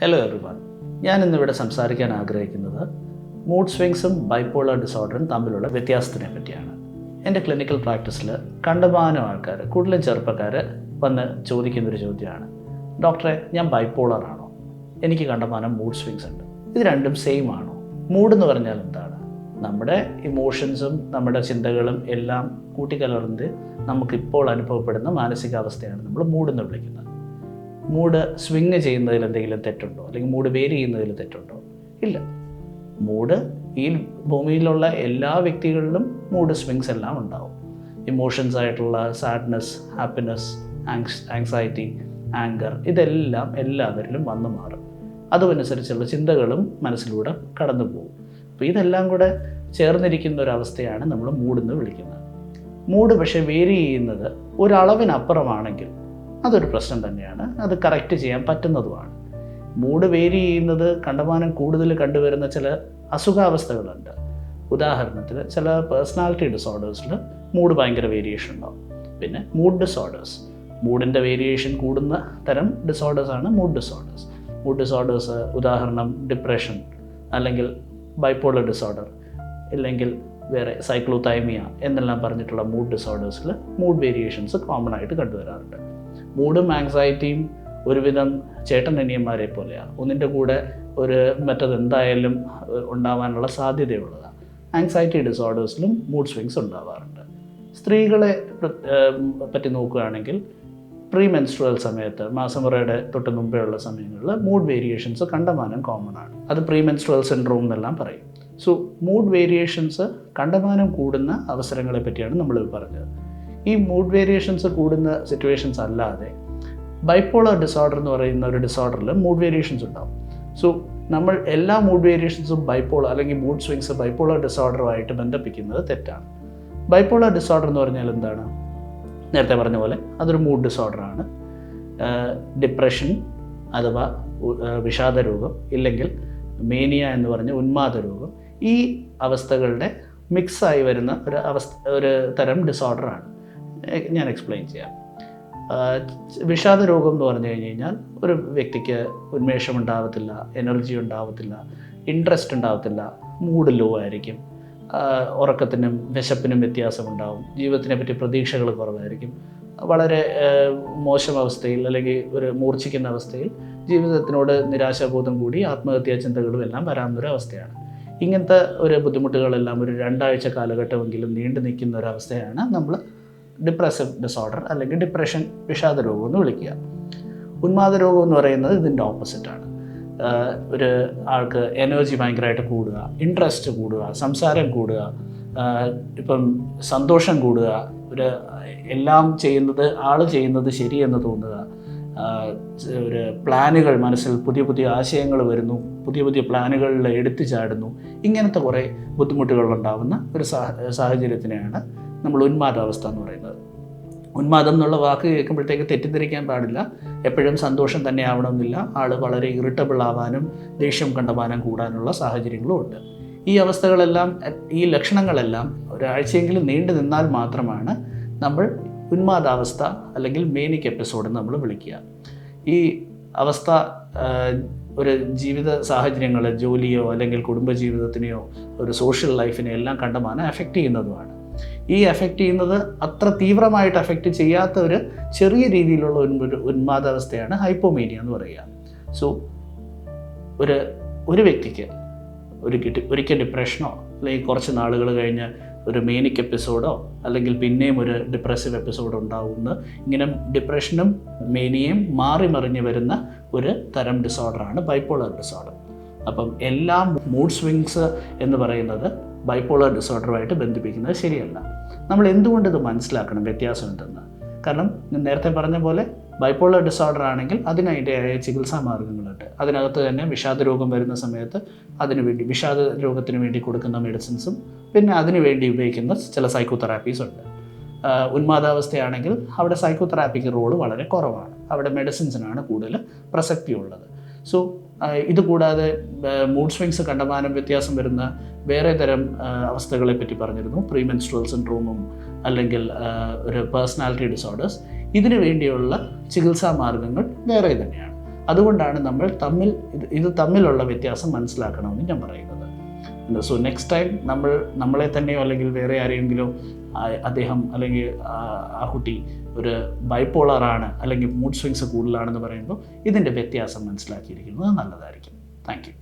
Hello everyone, ഞാൻ ഇന്നിവിടെ സംസാരിക്കാൻ ആഗ്രഹിക്കുന്നത് മൂഡ് സ്വിങ്സും ബൈപ്പോളർ ഡിസോർഡറും തമ്മിലുള്ള വ്യത്യാസത്തിനെ പറ്റിയാണ്. എൻ്റെ ക്ലിനിക്കൽ പ്രാക്ടീസിൽ കണ്ടമാനം ആൾക്കാർ, കൂടുതലും ചെറുപ്പക്കാർ വന്ന് ചോദിക്കുന്നൊരു ചോദ്യമാണ്, ഡോക്ടറെ ഞാൻ ബൈപ്പോളർ ആണോ? എനിക്ക് കണ്ടമാനം മൂഡ് സ്വിങ്സ് ഉണ്ട്, ഇത് രണ്ടും സെയിം ആണോ? മൂഡ് എന്ന് പറഞ്ഞാൽ എന്താണ്? നമ്മുടെ ഇമോഷൻസും നമ്മുടെ ചിന്തകളും എല്ലാം കൂട്ടിക്കലർന്ന് നമുക്കിപ്പോൾ അനുഭവപ്പെടുന്ന മാനസികാവസ്ഥയാണ് നമ്മൾ മൂഡ് എന്ന് വിളിക്കുന്നത്. മൂഡ് സ്വിങ് ചെയ്യുന്നതിൽ എന്തെങ്കിലും തെറ്റുണ്ടോ, അല്ലെങ്കിൽ മൂഡ് വേരി ചെയ്യുന്നതിൽ തെറ്റുണ്ടോ? ഇല്ല. മൂഡ് ഈ ഭൂമിയിലുള്ള എല്ലാ വ്യക്തികളിലും മൂഡ് സ്വിങ്സ് എല്ലാം ഉണ്ടാവും. ഇമോഷൻസ് ആയിട്ടുള്ള സാഡ്നെസ്, ഹാപ്പിനെസ്, ആങ്സൈറ്റി, ആങ്കർ, ഇതെല്ലാം എല്ലാവരിലും വന്നു മാറും. അതുമനുസരിച്ചുള്ള ചിന്തകളും മനസ്സിലൂടെ കടന്നു പോകും. അപ്പോൾ ഇതെല്ലാം കൂടെ ചേർന്നിരിക്കുന്ന ഒരവസ്ഥയാണ് നമ്മൾ മൂഡെന്ന് വിളിക്കുന്നത്. മൂഡ് പക്ഷേ വേരി ചെയ്യുന്നത് ഒരളവിനപ്പുറമാണെങ്കിൽ അതൊരു പ്രശ്നം തന്നെയാണ്. അത് കറക്റ്റ് ചെയ്യാൻ പറ്റുന്നതുമാണ്. മൂഡ് വേരി ചെയ്യുന്നത് കണ്ടമാനം കൂടുതൽ കണ്ടുവരുന്ന ചില അസുഖാവസ്ഥകളുണ്ട്. ഉദാഹരണത്തിന് ചില പേഴ്സണാലിറ്റി ഡിസോർഡേഴ്സിൽ മൂഡ് ഭയങ്കര വേരിയേഷൻ ഉണ്ടാവും. പിന്നെ മൂഡ് ഡിസോർഡേഴ്സ്, മൂഡിൻ്റെ വേരിയേഷൻ കൂടുന്ന തരം ഡിസോർഡേഴ്സാണ് മൂഡ് ഡിസോർഡേഴ്സ്. മൂഡ് ഡിസോർഡേഴ്സ് ഉദാഹരണം ഡിപ്രഷൻ, അല്ലെങ്കിൽ ബൈപ്പോളർ ഡിസോർഡർ, ഇല്ലെങ്കിൽ വേറെ സൈക്ലോതൈമിയ എന്നെല്ലാം പറഞ്ഞിട്ടുള്ള മൂഡ് ഡിസോർഡേഴ്സിൽ മൂഡ് വേരിയേഷൻസ് കോമൺ ആയിട്ട് കണ്ടുവരാറുണ്ട്. മൂഡും ആങ്സൈറ്റിയും ഒരുവിധം ചേട്ടനനിയന്മാരെ പോലെയാണ്. ഒന്നിൻ്റെ കൂടെ മറ്റത് എന്തായാലും ഉണ്ടാവാനുള്ള സാധ്യതയുള്ളതാണ്. ആങ്സൈറ്റി ഡിസോർഡേഴ്സിലും മൂഡ് സ്വിങ്സ് ഉണ്ടാവാറുണ്ട്. സ്ത്രീകളെ പറ്റി നോക്കുകയാണെങ്കിൽ പ്രീ മെൻസ്ട്രുവൽ സമയത്ത്, മാസമുറയുടെ തൊട്ട് മുമ്പേ ഉള്ള സമയങ്ങളിൽ മൂഡ് വേരിയേഷൻസ് കണ്ടമാനം കോമൺ ആണ്. അത് പ്രീ മെൻസ്ട്രുവൽ സിൻഡ്രോം എന്നെല്ലാം പറയും. സോ മൂഡ് വേരിയേഷൻസ് കണ്ടമാനം കൂടുന്ന അവസരങ്ങളെ പറ്റിയാണ് നമ്മൾ പറഞ്ഞത്. ഈ മൂഡ് വേരിയേഷൻസ് കൂടുന്ന സിറ്റുവേഷൻസ് അല്ലാതെ ബൈപ്പോളർ ഡിസോർഡർ എന്ന് പറയുന്ന ഒരു ഡിസോർഡറിൽ മൂഡ് വേരിയേഷൻസ് ഉണ്ടാവും. സോ നമ്മൾ എല്ലാ മൂഡ് വേരിയേഷൻസും ബൈപ്പോളർ അല്ലെങ്കിൽ മൂഡ് സ്വിങ്സ് ബൈപ്പോളർ ഡിസോർഡറുമായിട്ട് ബന്ധിപ്പിക്കുന്നത് തെറ്റാണ്. ബൈപ്പോളർ ഡിസോർഡർ എന്ന് പറഞ്ഞാൽ എന്താണ്? നേരത്തെ പറഞ്ഞ പോലെ അതൊരു മൂഡ് ഡിസോർഡറാണ്. ഡിപ്രഷൻ അഥവാ വിഷാദ രോഗം, ഇല്ലെങ്കിൽ മേനിയ എന്ന് പറഞ്ഞ ഉന്മാദ രോഗം, ഈ അവസ്ഥകളുടെ മിക്സായി വരുന്ന ഒരു തരം ഡിസോർഡറാണ്. ഞാൻ എക്സ്പ്ലെയിൻ ചെയ്യാം. വിഷാദ രോഗം എന്ന് പറഞ്ഞു കഴിഞ്ഞാൽ ഒരു വ്യക്തിക്ക് ഉന്മേഷം ഉണ്ടാവത്തില്ല, എനർജി ഉണ്ടാവത്തില്ല, ഇൻട്രസ്റ്റ് ഉണ്ടാവത്തില്ല, മൂഡ് ലോ ആയിരിക്കും, ഉറക്കത്തിനും വിശപ്പിനും വ്യത്യാസമുണ്ടാവും, ജീവിതത്തിനെ പറ്റി പ്രതീക്ഷകൾ കുറവായിരിക്കും, വളരെ മോശം അവസ്ഥയിൽ അല്ലെങ്കിൽ ഒരു മൂർച്ഛിക്കുന്ന അവസ്ഥയിൽ ജീവിതത്തിനോട് നിരാശാബോധം കൂടി ആത്മഹത്യാ ചിന്തകളും എല്ലാം വരാവുന്നൊരു അവസ്ഥയാണ്. ഇങ്ങനത്തെ ഒരു ബുദ്ധിമുട്ടുകളെല്ലാം ഒരു 2 ആഴ്ച കാലഘട്ടമെങ്കിലും നീണ്ടു നിൽക്കുന്ന ഒരവസ്ഥയാണ് നമ്മൾ ഡിപ്രസീവ് ഡിസോർഡർ അല്ലെങ്കിൽ ഡിപ്രഷൻ, വിഷാദ രോഗം എന്ന് വിളിക്കുക. ഉന്മാദ രോഗം എന്ന് പറയുന്നത് ഇതിൻ്റെ ഓപ്പോസിറ്റാണ്. ഒരു ആൾക്ക് എനർജി ഭയങ്കരമായിട്ട് കൂടുക, ഇൻട്രസ്റ്റ് കൂടുക, സംസാരം കൂടുക, ഇപ്പം സന്തോഷം കൂടുക, എല്ലാം ചെയ്യുന്നത് ശരിയെന്ന് തോന്നുക, ഒരു പ്ലാനുകൾ മനസ്സിൽ പുതിയ ആശയങ്ങൾ വരുന്നു, പുതിയ പ്ലാനുകളിൽ എടുത്തു ചാടുന്നു. ഇങ്ങനത്തെ കുറേ ബുദ്ധിമുട്ടുകളുണ്ടാകുന്ന ഒരു സാഹചര്യത്തിനെയാണ് നമ്മൾ ഉന്മാദാവസ്ഥ എന്ന് പറയുന്നത്. ഉന്മാദം എന്നുള്ള വാക്ക് കേൾക്കുമ്പോഴത്തേക്ക് തെറ്റിദ്ധരിക്കാൻ പാടില്ല. എപ്പോഴും സന്തോഷം തന്നെ ആവണമെന്നില്ല. ആൾ വളരെ ഇറിറ്റബിൾ ആവാനും ദേഷ്യം കണ്ടമാനം കൂടാനുള്ള സാഹചര്യങ്ങളും ഉണ്ട്. ഈ അവസ്ഥകളെല്ലാം, ഈ ലക്ഷണങ്ങളെല്ലാം ഒരാഴ്ചയെങ്കിലും നീണ്ടു നിന്നാൽ മാത്രമാണ് നമ്മൾ ഉന്മാദാവസ്ഥ അല്ലെങ്കിൽ മേനിക് എപ്പിസോഡ് എന്ന് നമ്മൾ വിളിക്കുക. ഈ അവസ്ഥ ഒരു ജീവിത സാഹചര്യങ്ങൾ, ജോലിയോ അല്ലെങ്കിൽ കുടുംബജീവിതത്തിനെയോ ഒരു സോഷ്യൽ ലൈഫിനെയോ എല്ലാം കണ്ടമാനം എഫക്റ്റ് ചെയ്യുന്നതുമാണ്. ഈ എഫക്റ്റ് ചെയ്യുന്നത് അത്ര തീവ്രമായിട്ട് എഫക്റ്റ് ചെയ്യാത്ത ഒരു ചെറിയ രീതിയിലുള്ള ഉന്മാദാവസ്ഥയാണ് ഹൈപ്പോമേനിയ എന്ന് പറയുക. സോ ഒരു വ്യക്തിക്ക് ഒരിക്കൽ ഡിപ്രഷനോ അല്ലെങ്കിൽ കുറച്ച് നാളുകൾ കഴിഞ്ഞ് ഒരു മേനിക് എപ്പിസോഡോ അല്ലെങ്കിൽ പിന്നെയും ഒരു ഡിപ്രസീവ് എപ്പിസോഡോ ഉണ്ടാകുന്ന, ഇങ്ങനെ ഡിപ്രഷനും മേനിയയും മാറി മറിഞ്ഞ് വരുന്ന ഒരു തരം ഡിസോർഡറാണ് ബൈപ്പോളർ ഡിസോർഡർ. അപ്പം എല്ലാ മൂഡ് സ്വിങ്സ് എന്ന് പറയുന്നത് ബൈപ്പോളർ ഡിസോർഡറുമായിട്ട് ബന്ധിപ്പിക്കുന്നത് ശരിയല്ല. നമ്മൾ എന്തുകൊണ്ട് ഇത് മനസ്സിലാക്കണം, വ്യത്യാസം എന്തെന്ന്? കാരണം നേരത്തെ പറഞ്ഞ പോലെ ബൈപ്പോളർ ഡിസോർഡർ ആണെങ്കിൽ അതിനതിൻ്റെതായ ചികിത്സാ മാർഗ്ഗങ്ങളുണ്ട്. അതിനകത്ത് തന്നെ വിഷാദ രോഗം വരുന്ന സമയത്ത് വിഷാദ രോഗത്തിന് വേണ്ടി കൊടുക്കുന്ന മെഡിസിൻസും പിന്നെ അതിനുവേണ്ടി ഉപയോഗിക്കുന്ന ചില സൈക്കോതെറാപ്പീസ് ഉണ്ട്. ഉന്മാദാവസ്ഥയാണെങ്കിൽ അവിടെ സൈക്കോതെറാപ്പിക്ക് റോള് വളരെ കുറവാണ്. അവിടെ മെഡിസിൻസിനാണ് കൂടുതൽ പ്രസക്തിയുള്ളത്. സോ ഇതുകൂടാതെ മൂഡ് സ്വിങ്സ് കണ്ടമാനം വ്യത്യാസം വരുന്ന വേറെ തരം അവസ്ഥകളെ പറ്റി പറഞ്ഞിരുന്നു. പ്രീ മെൻസ്ട്രുവൽ സിൻഡ്രോമും അല്ലെങ്കിൽ ഒരു പേഴ്സണാലിറ്റി ഡിസോർഡേഴ്സ്. ഇതിനു വേണ്ടിയുള്ള ചികിത്സാ മാർഗ്ഗങ്ങൾ വേറെ തന്നെയാണ്. അതുകൊണ്ടാണ് നമ്മൾ ഇത് തമ്മിലുള്ള വ്യത്യാസം മനസ്സിലാക്കണമെന്ന് ഞാൻ പറയുന്നത്. സോ നെക്സ്റ്റ് ടൈം നമ്മളെ തന്നെയോ അല്ലെങ്കിൽ വേറെ ആരെയെങ്കിലോ അദ്ദേഹം അല്ലെങ്കിൽ ആ കുട്ടി ഒരു ബൈപ്പോളറാണ് അല്ലെങ്കിൽ മൂഡ് സ്വിങ്സ് കൂടുതലാണെന്ന് പറയുമ്പോൾ ഇതിൻ്റെ വ്യത്യാസം മനസ്സിലാക്കിയിരിക്കുന്നത് നല്ലതായിരിക്കും. Thank you.